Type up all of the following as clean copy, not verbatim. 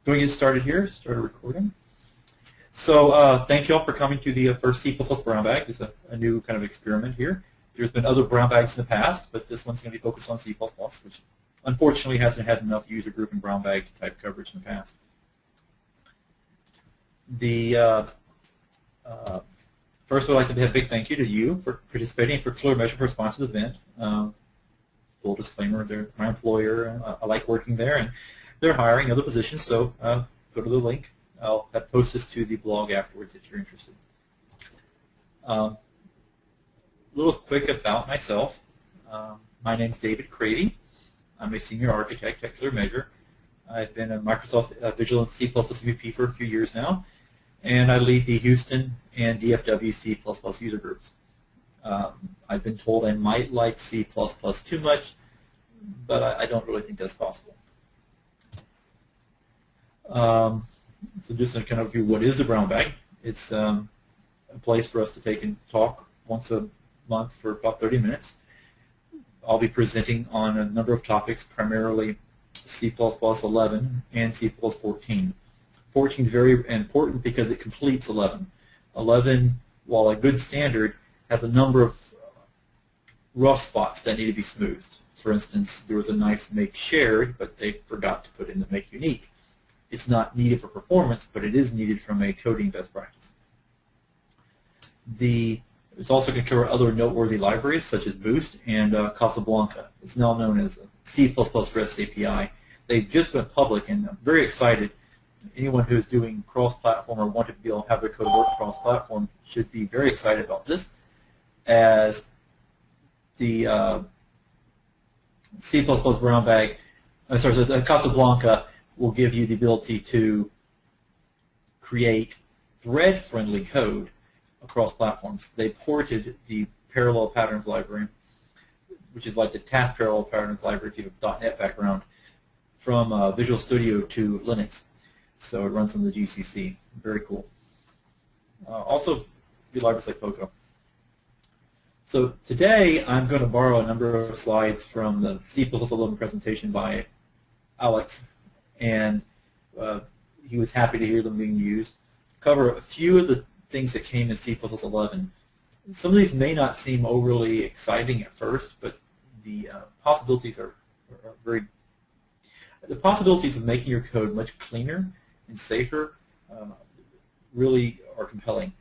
Going to get started here. Start recording. So thank you all for coming to the first C++ brown bag. It's a new kind of experiment here. There's been other brown bags in the past, but this one's going to be focused on C++, which unfortunately hasn't had enough user group and brown bag type coverage in the past. First, I'd like to have a big thank you to you for participating, for Clear Measure for sponsoring the event. Full disclaimer, they're my employer. I like working there, and they're hiring other positions, so go to the link. I'll post this to the blog afterwards if you're interested. A little quick about myself. My name's David Cravey. I'm a senior architect at Clear Measure. I've been a Microsoft Visual and C++ CPP for a few years now, and I lead the Houston and DFW C++ user groups. I've been told I might like C++ too much, but I don't really think that's possible. So just to kind of review, what is the brown bag? It's a place for us to take and talk once a month for about 30 minutes. I'll be presenting on a number of topics, primarily C++ 11 and C++ 14. 14 is very important because it completes 11. 11, while a good standard, has a number of rough spots that need to be smoothed. For instance, there was a nice make shared, but they forgot to put in the make unique. It's not needed for performance, but it is needed from a coding best practice. It's also going to cover other noteworthy libraries such as Boost and Casablanca. It's now known as C++ REST API. They've just went public, and I'm very excited. Anyone who is doing cross-platform or want to be able to have their code work cross-platform should be very excited about this, as the C++ brown bag, Casablanca will give you the ability to create thread-friendly code across platforms. They ported the parallel patterns library, which is like the task parallel patterns library if you have a .NET background, from Visual Studio to Linux. So it runs on the GCC. Very cool. Also, the libraries like Poco. So today I'm going to borrow a number of slides from the C++ 11 presentation by Alex, and he was happy to hear them being used. Cover a few of the things that came in C++ 11. Some of these may not seem overly exciting at first, but the possibilities are very. The possibilities of making your code much cleaner and safer really are compelling,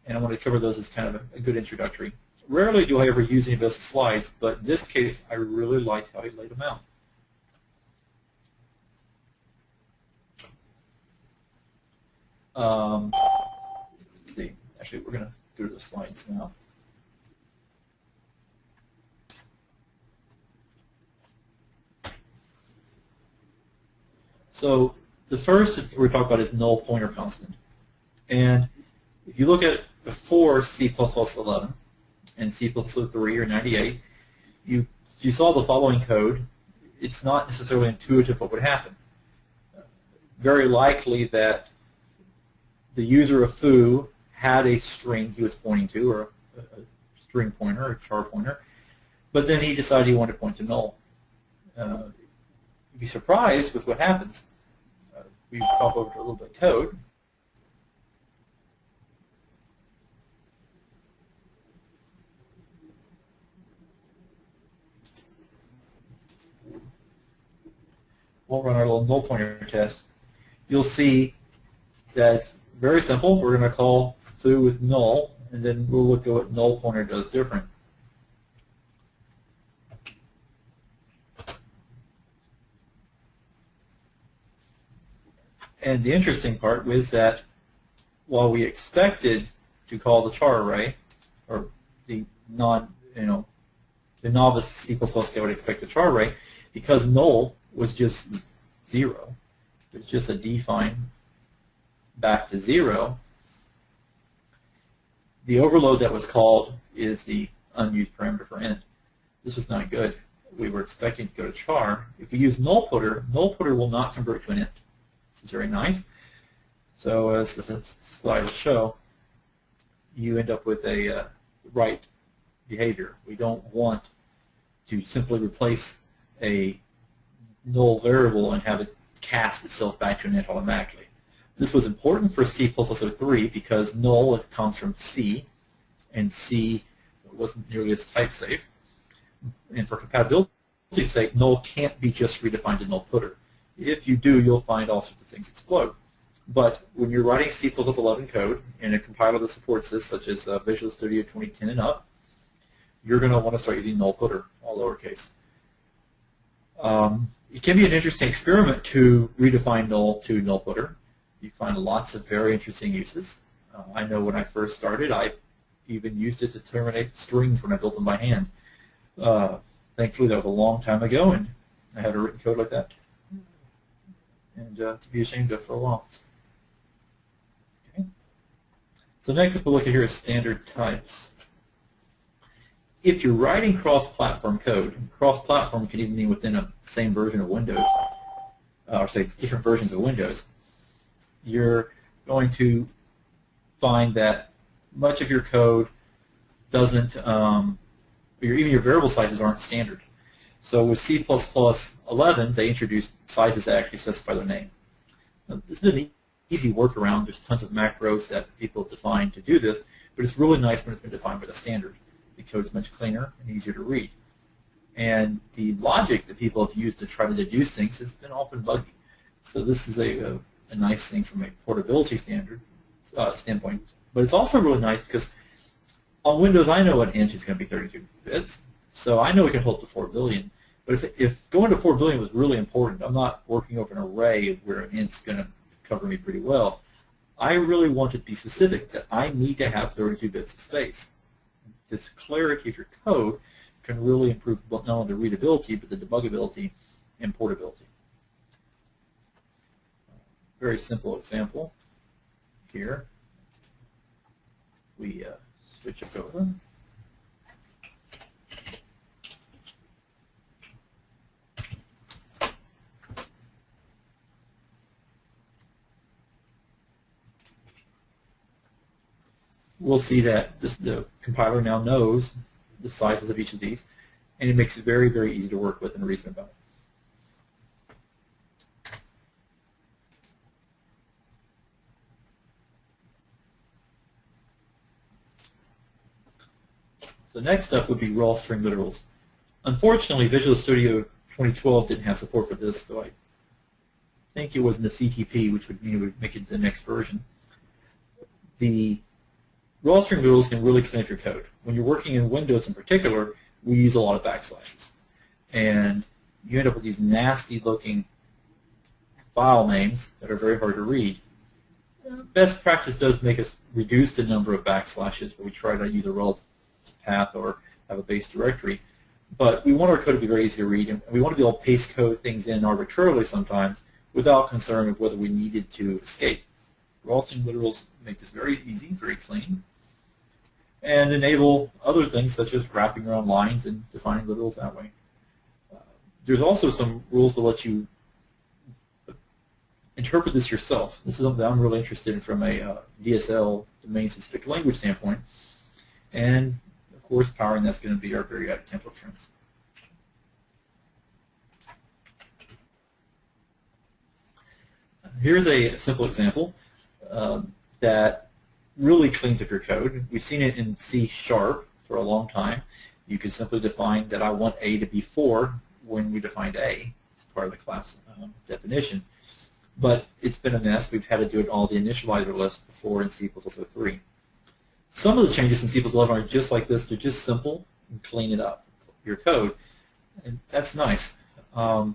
and I want to cover those as kind of a good introductory. Rarely do I ever use any of those slides, but in this case I really liked how he laid them out. Let's see. Actually, we're going to go to the slides now. So the first we're talking about is null pointer constant. And if you look at before C++ 11 and C++ 3 or 98, if you saw the following code, it's not necessarily intuitive what would happen. Very likely that the user of foo had a string he was pointing to, or a string pointer, or a char pointer, but then he decided he wanted to point to null. You'd be surprised with what happens. We pop over to a little bit of code. We'll run our little null pointer test. You'll see that it's very simple. We're going to call foo with null, and then we'll look at what null pointer does different. And the interesting part was that while we expected to call the char array, or the the novice C++ guy would expect a char array, because null was just 0. It's just a define back to 0. The overload that was called is the unused parameter for int. This was not good. We were expecting to go to char. If we use null pointer will not convert to an int. This is very nice. So as the slide will show, you end up with a right behavior. We don't want to simply replace a null variable and have it cast itself back to an int automatically. This was important for C++03 because null comes from C, and C wasn't nearly as type safe. And for compatibility's sake, null can't be just redefined in null putter. If you do, you'll find all sorts of things explode. But when you're writing C++11 code in a compiler that supports this, such as Visual Studio 2010 and up, you're going to want to start using null putter, all lowercase. It can be an interesting experiment to redefine null to null putter. You find lots of very interesting uses. I know when I first started, I even used it to terminate strings when I built them by hand. Thankfully, that was a long time ago, and I haven't written code like that, and to be ashamed of for a while. Okay. So next, if we look at here is standard types. If you're writing cross-platform code, cross-platform can even mean within a same version of Windows, or say different versions of Windows, you're going to find that much of your code doesn't, even your variable sizes aren't standard. So with C++11, they introduced sizes that actually specify their name. Now, this is an easy workaround. There's tons of macros that people define to do this, but it's really nice when it's been defined by the standard. The code is much cleaner and easier to read. And the logic that people have used to try to deduce things has been often buggy. So this is a nice thing from a portability standpoint. But it's also really nice because on Windows, I know an int is going to be 32 bits, so I know we can hold to 4 billion. But if going to 4 billion was really important, I'm not working over an array where an int's going to cover me pretty well. I really want to be specific that I need to have 32 bits of space. This clarity of your code can really improve not only the readability, but the debuggability and portability. Very simple example here. We switch it over. We'll see that the compiler now knows the sizes of each of these, and it makes it very, very easy to work with and reason about. So next up would be raw string literals. Unfortunately, Visual Studio 2012 didn't have support for this, so I think it was in the CTP, which would mean it would make it to the next version. The raw string literals can really clean up your code. When you're working in Windows in particular, we use a lot of backslashes. And you end up with these nasty-looking file names that are very hard to read. Best practice does make us reduce the number of backslashes, but we try to use a relative path or have a base directory. But we want our code to be very easy to read, and we want to be able to paste code things in arbitrarily sometimes without concern of whether we needed to escape. Raw string literals make this very easy, very clean, and enable other things such as wrapping around lines and defining literals that way. There's also some rules to let you interpret this yourself. This is something that I'm really interested in from a DSL, domain-specific language standpoint. And, of course, powering that's going to be our periodic template strings. Here's a simple example that really cleans up your code. We've seen it in C# for a long time. You can simply define that I want A to be 4 when we defined A as part of the class definition. But it's been a mess. We've had to do it all the initializer list before in C++03. Some of the changes in C++11 are just like this. They're just simple and clean it up, your code. And that's nice. I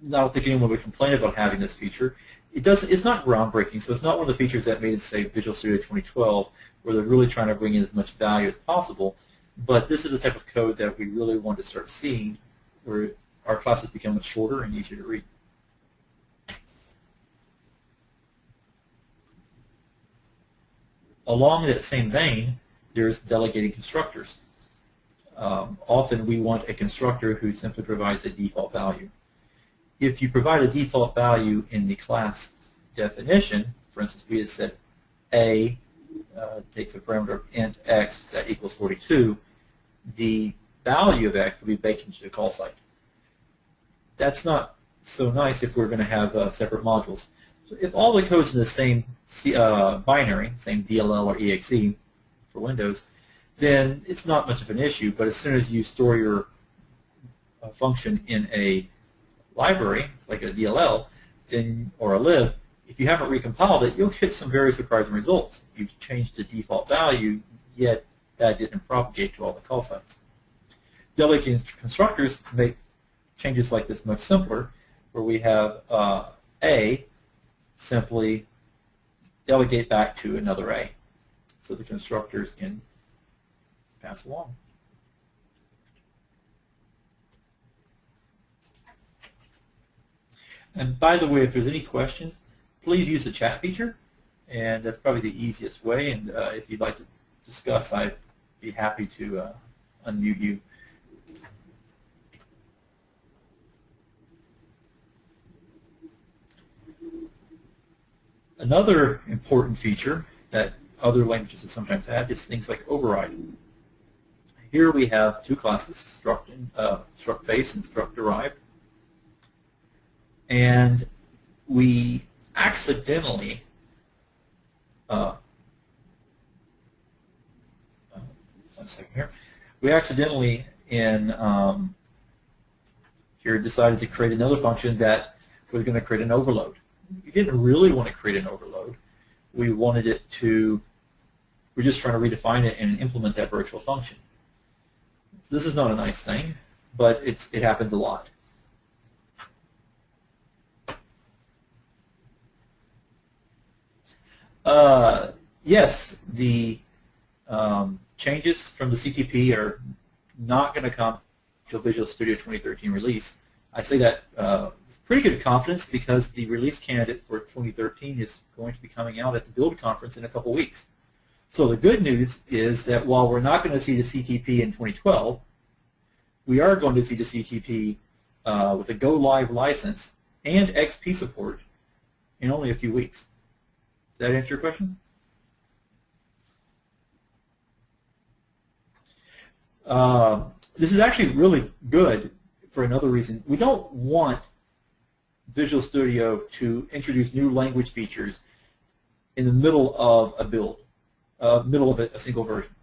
don't think anyone would complain about having this feature. It's not groundbreaking, so it's not one of the features that made it, say, Visual Studio 2012, where they're really trying to bring in as much value as possible. But this is the type of code that we really want to start seeing, where our classes become much shorter and easier to read. Along that same vein, there's delegating constructors. Often we want a constructor who simply provides a default value. If you provide a default value in the class definition, for instance, we had said A takes a parameter of int x that equals 42, the value of x will be baked into the call site. That's not so nice if we're going to have separate modules. So if all the code's in the same binary, same DLL or EXE for Windows, then it's not much of an issue. But as soon as you store your function in a library, like a DLL, then, or a lib, if you haven't recompiled it, you'll get some very surprising results. You've changed the default value, yet that didn't propagate to all the call sites. Delegating constructors make changes like this much simpler, where we have A simply delegate back to another A, so the constructors can pass along. And by the way, if there's any questions, please use the chat feature, and that's probably the easiest way. And if you'd like to discuss, I'd be happy to unmute you. Another important feature that other languages have sometimes had is things like override. Here we have two classes, struct base and struct derived. And we accidentally one second here. We accidentally in here decided to create another function that was going to create an overload. We didn't really want to create an overload. We wanted it to, we're just trying to redefine it and implement that virtual function. So this is not a nice thing, but it happens a lot. Yes, the changes from the CPP are not going to come to Visual Studio 2013 release. I say that with pretty good confidence because the release candidate for 2013 is going to be coming out at the Build conference in a couple weeks. So the good news is that while we're not going to see the CPP in 2012, we are going to see the CPP with a Go Live license and XP support in only a few weeks. Does that answer your question? This is actually really good for another reason. We don't want Visual Studio to introduce new language features in the middle of a build, middle of a single version.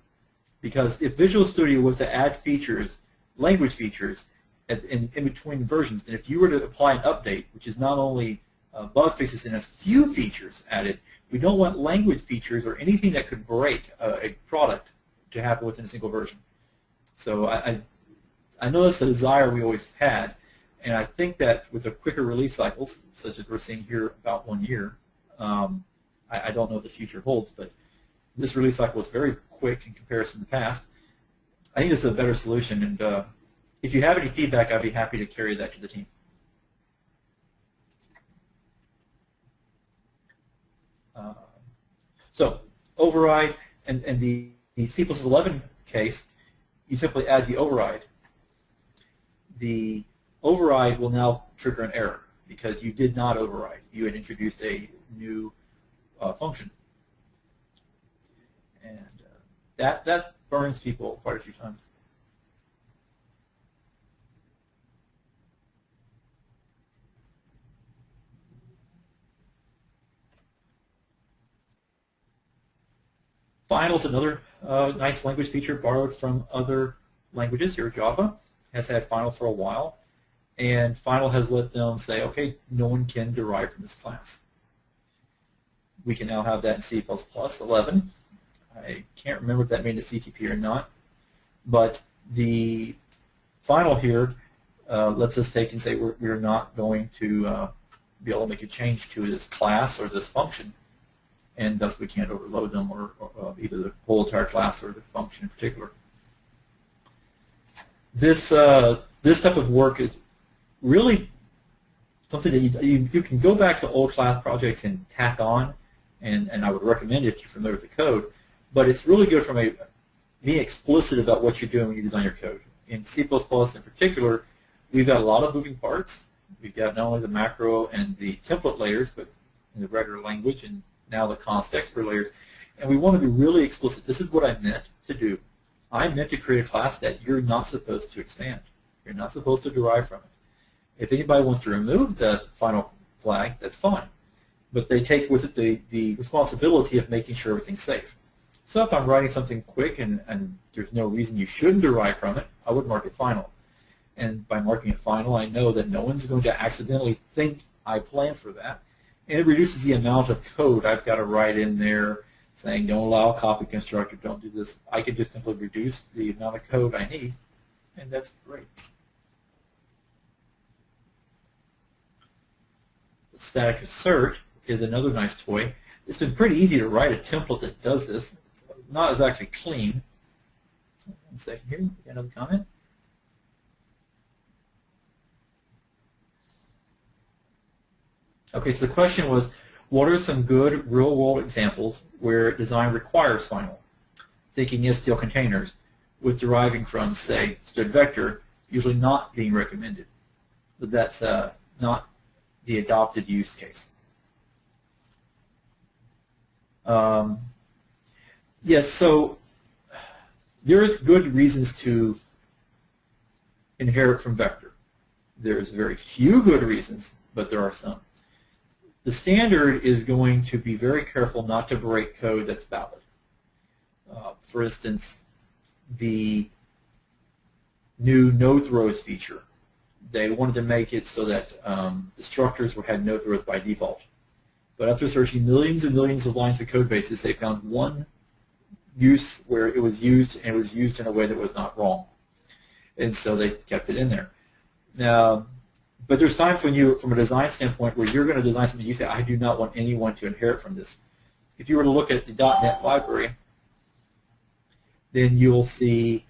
Because if Visual Studio was to add features, language features, in between versions, then if you were to apply an update, which is not only bug fixes and has few features added, we don't want language features or anything that could break a product to happen within a single version. So I know that's a desire we always had, and I think that with the quicker release cycles, such as we're seeing here about 1 year, I don't know what the future holds, but this release cycle was very quick in comparison to the past. I think this is a better solution, and if you have any feedback, I'd be happy to carry that to the team. So override and the C++11 case, you simply add the override. The override will now trigger an error because you did not override. You had introduced a new function. And that burns people quite a few times. Final is another nice language feature borrowed from other languages. Here, Java has had Final for a while, and Final has let them say, okay, no one can derive from this class. We can now have that in C++11. I can't remember if that made a CTP or not, but the Final here lets us take and say we're not going to be able to make a change to this class or this function, and thus we can't overload them or either the whole entire class or the function in particular. This type of work is really something that you can go back to old class projects and tack on, and I would recommend it if you're familiar with the code, but it's really good from being explicit about what you're doing when you design your code. In C++ in particular, we've got a lot of moving parts. We've got not only the macro and the template layers, but in the regular language and now the const expert layers, and we want to be really explicit. This is what I meant to do. I meant to create a class that you're not supposed to expand. You're not supposed to derive from it. If anybody wants to remove the final flag, that's fine. But they take with it the responsibility of making sure everything's safe. So if I'm writing something quick and there's no reason you shouldn't derive from it, I would mark it final. And by marking it final, I know that no one's going to accidentally think I planned for that. And it reduces the amount of code I've got to write in there saying don't allow a copy constructor, don't do this. I can just simply reduce the amount of code I need, and that's great. The static assert is another nice toy. It's been pretty easy to write a template that does this. It's not as actually clean. 1 second here, got another comment. Okay, so the question was, what are some good real-world examples where design requires final? Thinking STL containers, with deriving from, say, stood vector, usually not being recommended. But that's not the adopted use case. Yes, so there are good reasons to inherit from vector. There's very few good reasons, but there are some. The standard is going to be very careful not to break code that's valid. For instance, the new no throws feature, they wanted to make it so that destructors had no throws by default. But after searching millions and millions of lines of code bases, they found one use where it was used, and it was used in a way that was not wrong. And so they kept it in there. Now, but there's times when you, from a design standpoint, where you're going to design something, you say, I do not want anyone to inherit from this. If you were to look at the .NET library, then you'll see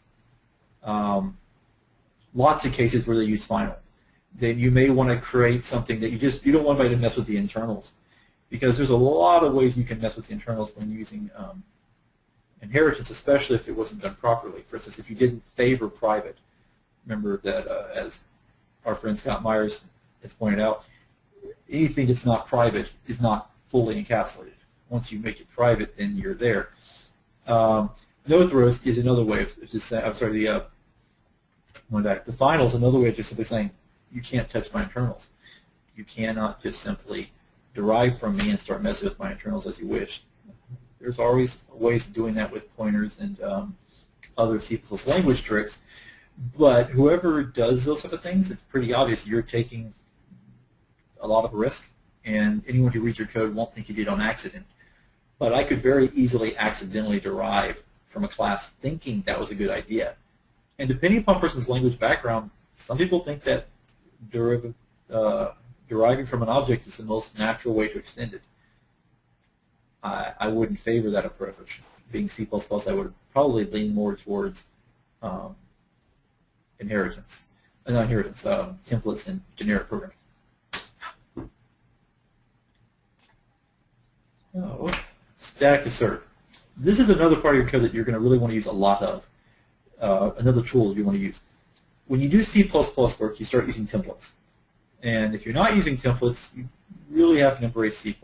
lots of cases where they use final. Then you may want to create something that you don't want anybody to mess with the internals, because there's a lot of ways you can mess with the internals when using inheritance, especially if it wasn't done properly. For instance, if you didn't favor private. Remember that as our friend Scott Myers has pointed out, anything that's not private is not fully encapsulated. Once you make it private, then you're there. No throws is another way of just saying, I'm sorry, the final is another way of just simply saying, you can't touch my internals. You cannot just simply derive from me and start messing with my internals as you wish. There's always ways of doing that with pointers and other C++ language tricks. But whoever does those sort of things, it's pretty obvious you're taking a lot of risk, and anyone who reads your code won't think you did on accident. But I could very easily accidentally derive from a class thinking that was a good idea. And depending upon a person's language background, some people think that deriving from an object is the most natural way to extend it. I wouldn't favor that approach. Being C++, I would probably lean more towards templates and generic programming. So, static assert. This is another part of your code that you're going to really want to use a lot of. Another tool you want to use. When you do C++ work, you start using templates. And if you're not using templates, you really have to embrace C++.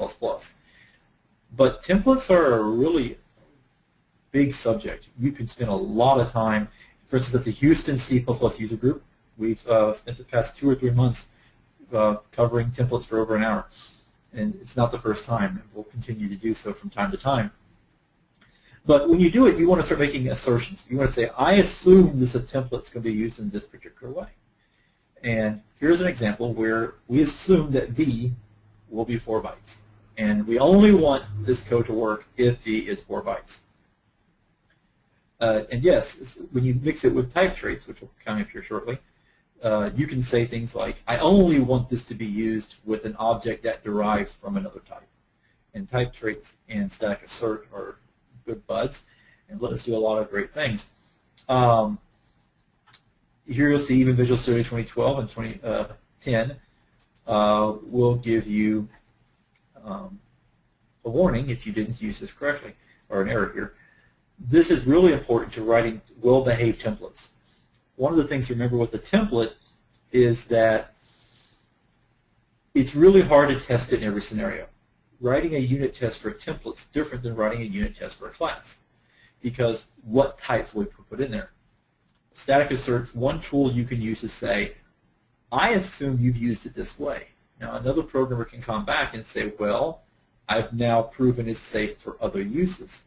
But templates are a really big subject. You can spend a lot of time. For instance, at the Houston C++ user group, we've spent the past 2 or 3 months covering templates for over an hour. And it's not the first time. We'll continue to do so from time to time. But when you do it, you want to start making assertions. You want to say, I assume this template's going to be used in this particular way. And here's an example where we assume that V will be 4 bytes. And we only want this code to work if V is 4 bytes. And yes, when you mix it with type traits, which will come up here shortly, you can say things like, I only want this to be used with an object that derives from another type. And type traits and static assert are good buds and let us do a lot of great things. Here you'll see even Visual Studio 2012 and 2010 will give you a warning if you didn't use this correctly, or an error here. This is really important to writing well-behaved templates. One of the things to remember with the template is that it's really hard to test it in every scenario. Writing a unit test for a template is different than writing a unit test for a class, because what types will we put in there? Static assert's one tool you can use to say, I assume you've used it this way. Now another programmer can come back and say, well, I've now proven it's safe for other uses.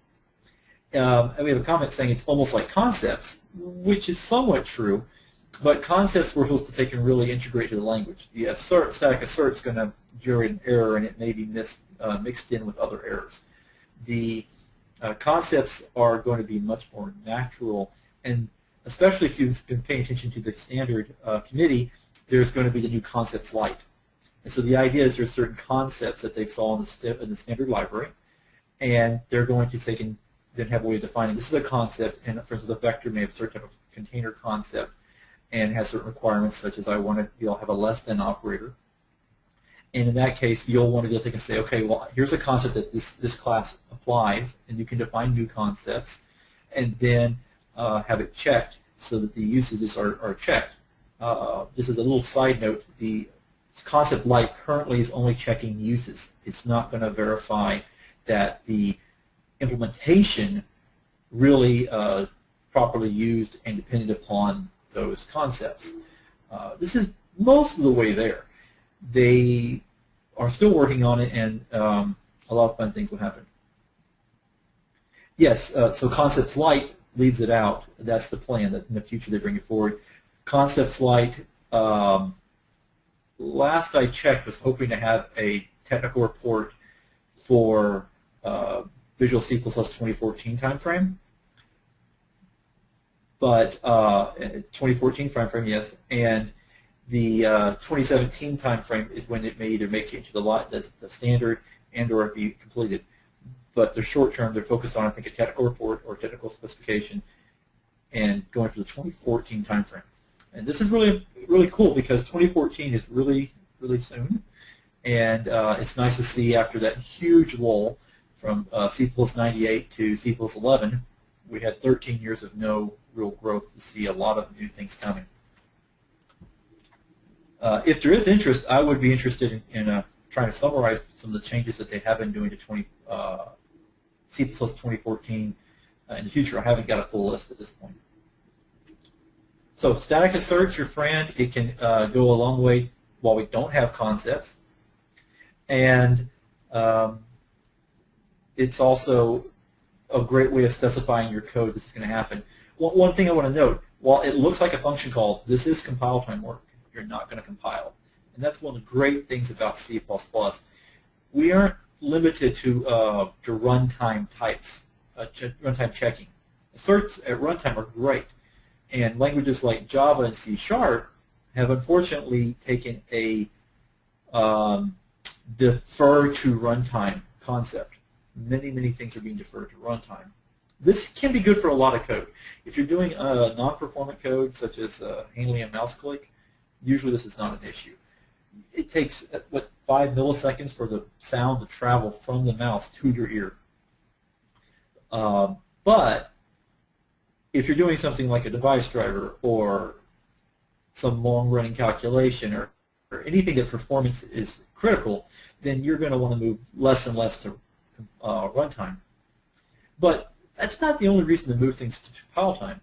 And we have a comment saying it's almost like concepts, which is somewhat true, but concepts we're supposed to take and really integrate to the language. The static assert is going to generate an error, and it may be mixed in with other errors. The concepts are going to be much more natural, and especially if you've been paying attention to the standard committee, there's going to be the new concepts light. And so the idea is there's certain concepts that they saw in the standard library, and they're going to take and then have a way of defining this is a concept, and for instance, a vector may have a certain type of container concept and has certain requirements such as I want to be able to have a less than operator. And in that case, you'll want to be able to take and say, okay, well, here's a concept that this class applies, and you can define new concepts, and then have it checked so that the usages are checked. Just as a little side note, the concept light currently is only checking uses. It's not going to verify that the implementation really properly used and depended upon those concepts. This is most of the way there. They are still working on it, and a lot of fun things will happen. Yes, so Concepts Lite leaves it out. That's the plan, that in the future they bring it forward. Concepts Lite, last I checked, was hoping to have a technical report for Visual C++ 2014 timeframe. But 2014 timeframe, yes, and the 2017 timeframe is when it may either make it into the standard and/or be completed. But the short term, they're focused on, I think, a technical report or technical specification, and going for the 2014 timeframe. And this is really, really cool because 2014 is really, really soon, and it's nice to see after that huge lull from C++98 to C++11, we had 13 years of no real growth to see a lot of new things coming. If there is interest, I would be interested in trying to summarize some of the changes that they have been doing to C++ 2014 in the future. I haven't got a full list at this point. So static assert's your friend. It can go a long way while we don't have concepts. And it's also a great way of specifying your code this is going to happen. One thing I want to note, while it looks like a function call, this is compile time work. You're not going to compile. And that's one of the great things about C++. We aren't limited to runtime types, runtime checking. Asserts at runtime are great. And languages like Java and C# have unfortunately taken a defer to runtime concept. Many, many things are being deferred to runtime. This can be good for a lot of code. If you're doing non-performant code, such as handling a mouse click, usually this is not an issue. It takes, 5 milliseconds for the sound to travel from the mouse to your ear. But if you're doing something like a device driver or some long-running calculation or anything that performance is critical, then you're going to want to move less and less to runtime. But that's not the only reason to move things to compile time.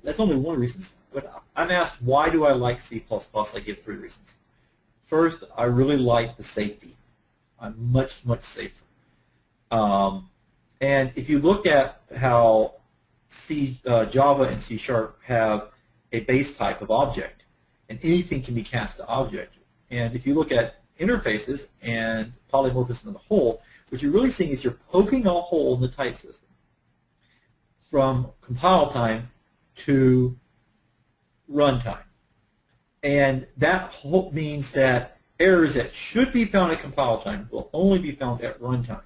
That's only one reason. But I'm asked, why do I like C++? I give 3 reasons. First, I really like the safety. I'm much, much safer. And if you look at how Java and C# have a base type of object, and anything can be cast to object. And if you look at interfaces and polymorphism of the whole, what you're really seeing is you're poking a hole in the type system from compile time to runtime. And that means that errors that should be found at compile time will only be found at runtime,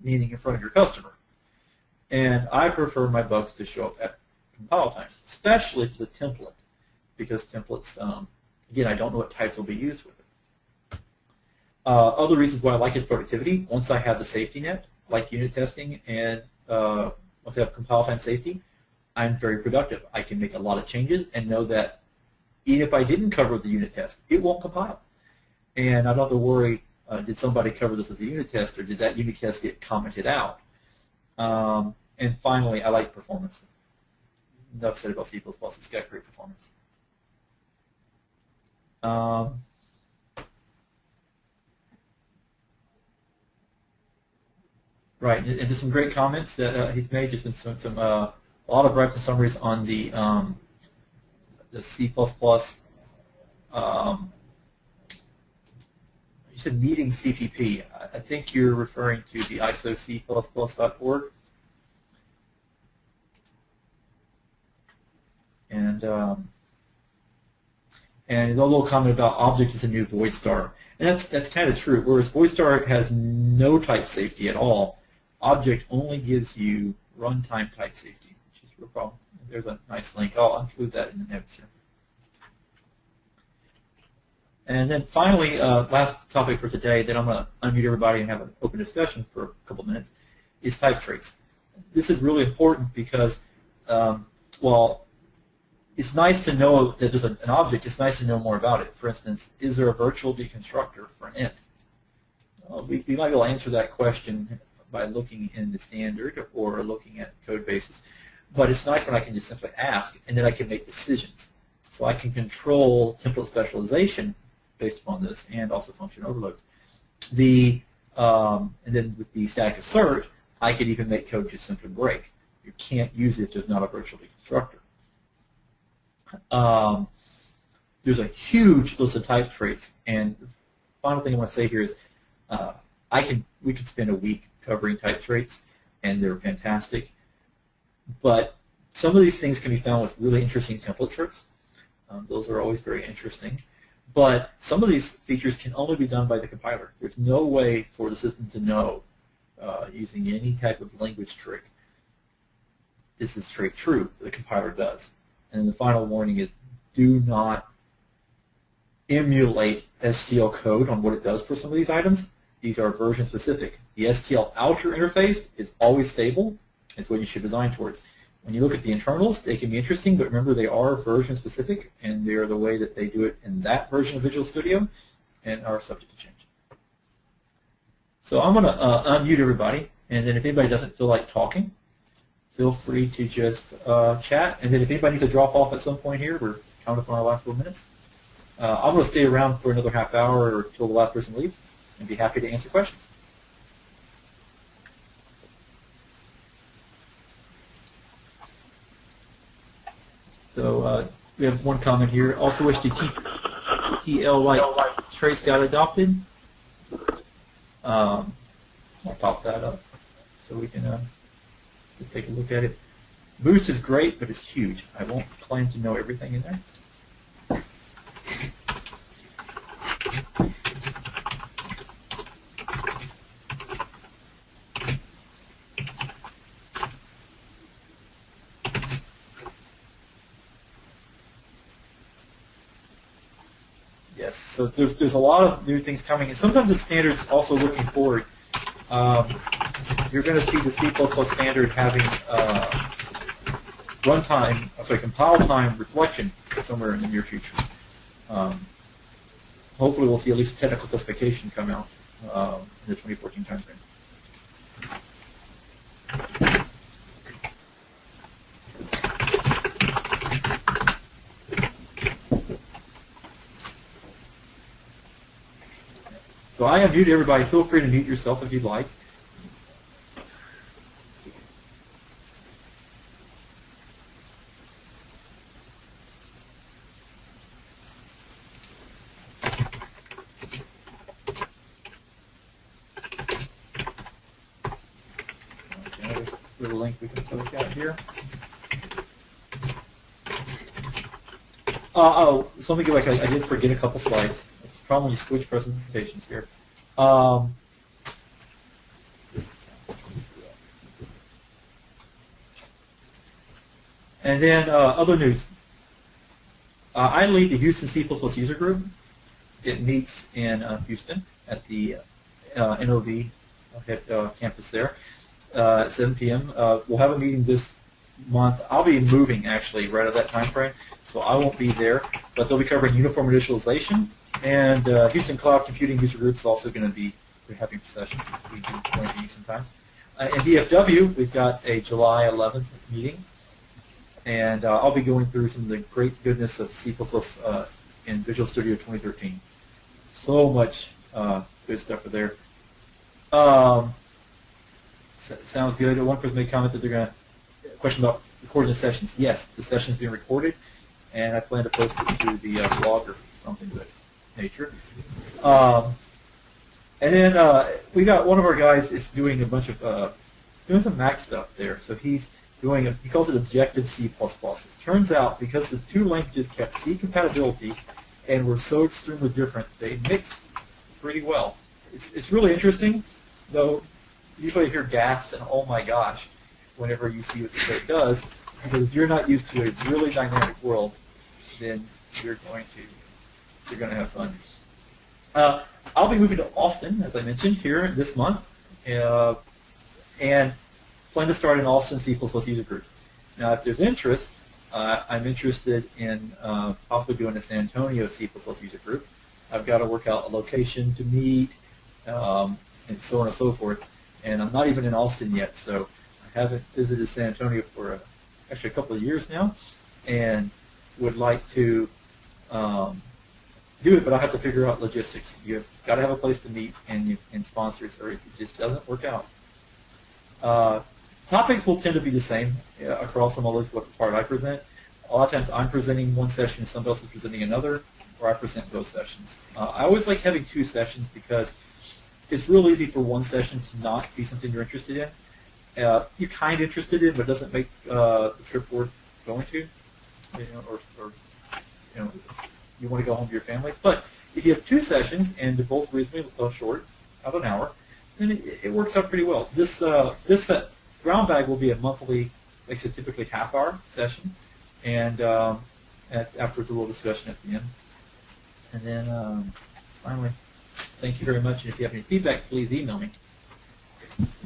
meaning in front of your customer. And I prefer my bugs to show up at compile time, especially for the template, because templates, again, I don't know what types will be used with it. Other reasons why I like is productivity. Once I have the safety net, like unit testing, and once I have compile time safety, I'm very productive. I can make a lot of changes and know that even if I didn't cover the unit test, it won't compile. And I don't have to worry, did somebody cover this as a unit test, or did that unit test get commented out? And finally, I like performance. Enough said about C++. It's got great performance. Um, right, and just some great comments that he's made. Just been a lot of reference summaries on the C++. Um, you said meeting CPP. I think you're referring to the isocplus.org. And a little comment about object is a new void star. And that's kind of true. Whereas void star has no type safety at all, object only gives you runtime type safety, which is a real problem. There's a nice link. I'll include that in the notes here. And then finally, last topic for today, then I'm going to unmute everybody and have an open discussion for a couple minutes, is type traits. This is really important because, well, it's nice to know that there's an object. It's nice to know more about it. For instance, is there a virtual deconstructor for an int? We might be able to answer that question by looking in the standard or looking at code bases. But it's nice when I can just simply ask, and then I can make decisions. So I can control template specialization based upon this, and also function overloads. And then with the static assert, I could even make code just simply break. You can't use it if there's not a virtual deconstructor. There's a huge list of type traits, and the final thing I want to say here is we could spend a week covering type traits, and they're fantastic. But some of these things can be found with really interesting template tricks. Those are always very interesting. But some of these features can only be done by the compiler. There's no way for the system to know using any type of language trick, is this trait true? The compiler does. And the final warning is, do not emulate STL code on what it does for some of these items. These are version specific. The STL outer interface is always stable. It's what you should design towards. When you look at the internals, they can be interesting, but remember they are version specific, and they are the way that they do it in that version of Visual Studio, and are subject to change. So I'm going to unmute everybody, and then if anybody doesn't feel like talking, feel free to just chat. And then if anybody needs to drop off at some point here, we're coming up on our last 4 minutes. I'm going to stay around for another half hour or until the last person leaves, and be happy to answer questions. So we have one comment here. Also wish to keep TL like trace got adopted. I'll pop that up so we can take a look at it. Boost is great, but it's huge. I won't claim to know everything in there. Yes, so there's a lot of new things coming, and sometimes the standard's also looking forward. You're going to see the C++ standard having compile time reflection somewhere in the near future. Hopefully we'll see at least a technical specification come out in the 2014 timeframe. So I have muted everybody. Feel free to mute yourself if you'd like. Okay, little link we can post out here. Oh, so let me go back. I did forget a couple slides. It's a problem when you switch presentations here. And then other news. I lead the Houston C++ user group. It meets in Houston at the NOV campus there at 7 p.m. We'll have a meeting this month. I'll be moving actually right at that time frame, so I won't be there, but they'll be covering uniform initialization, and Houston Cloud Computing User Group is also going to be having a session. We do joint meetings sometimes. In DFW, we've got a July 11th meeting, and I'll be going through some of the great goodness of C++ in Visual Studio 2013. So much good stuff for there. Sounds good. One person made a comment that they're going to question about recording the sessions. Yes, the session's being recorded, and I plan to post it to the blog or something of that nature. And then we got one of our guys is doing a bunch of doing some Mac stuff there. So he's doing he calls it Objective C++. It turns out because the two languages kept C compatibility and were so extremely different, they mix pretty well. It's really interesting, though. Usually you hear gasps and oh my gosh whenever you see what the code does, because if you're not used to a really dynamic world, then you're going to have fun. I'll be moving to Austin, as I mentioned, here this month, and plan to start an Austin C++ user group. Now, if there's interest, I'm interested in possibly doing a San Antonio C++ user group. I've got to work out a location to meet, and so on and so forth. And I'm not even in Austin yet, so I haven't visited San Antonio for actually a couple of years now, and would like to do it, but I have to figure out logistics. You've got to have a place to meet and sponsors, or it just doesn't work out. Topics will tend to be the same across them, almost what part I present. A lot of times I'm presenting one session, somebody else is presenting another, or I present both sessions. I always like having two sessions because it's real easy for one session to not be something you're interested in. You're kind of interested in, but it doesn't make the trip worth going to, or you want to go home to your family. But if you have two sessions and they're both reasonably short, about an hour, then it works out pretty well. This Brownbag will be a monthly, like I said, typically half-hour session, and afterwards a little discussion at the end. And then finally, thank you very much, and if you have any feedback, please email me.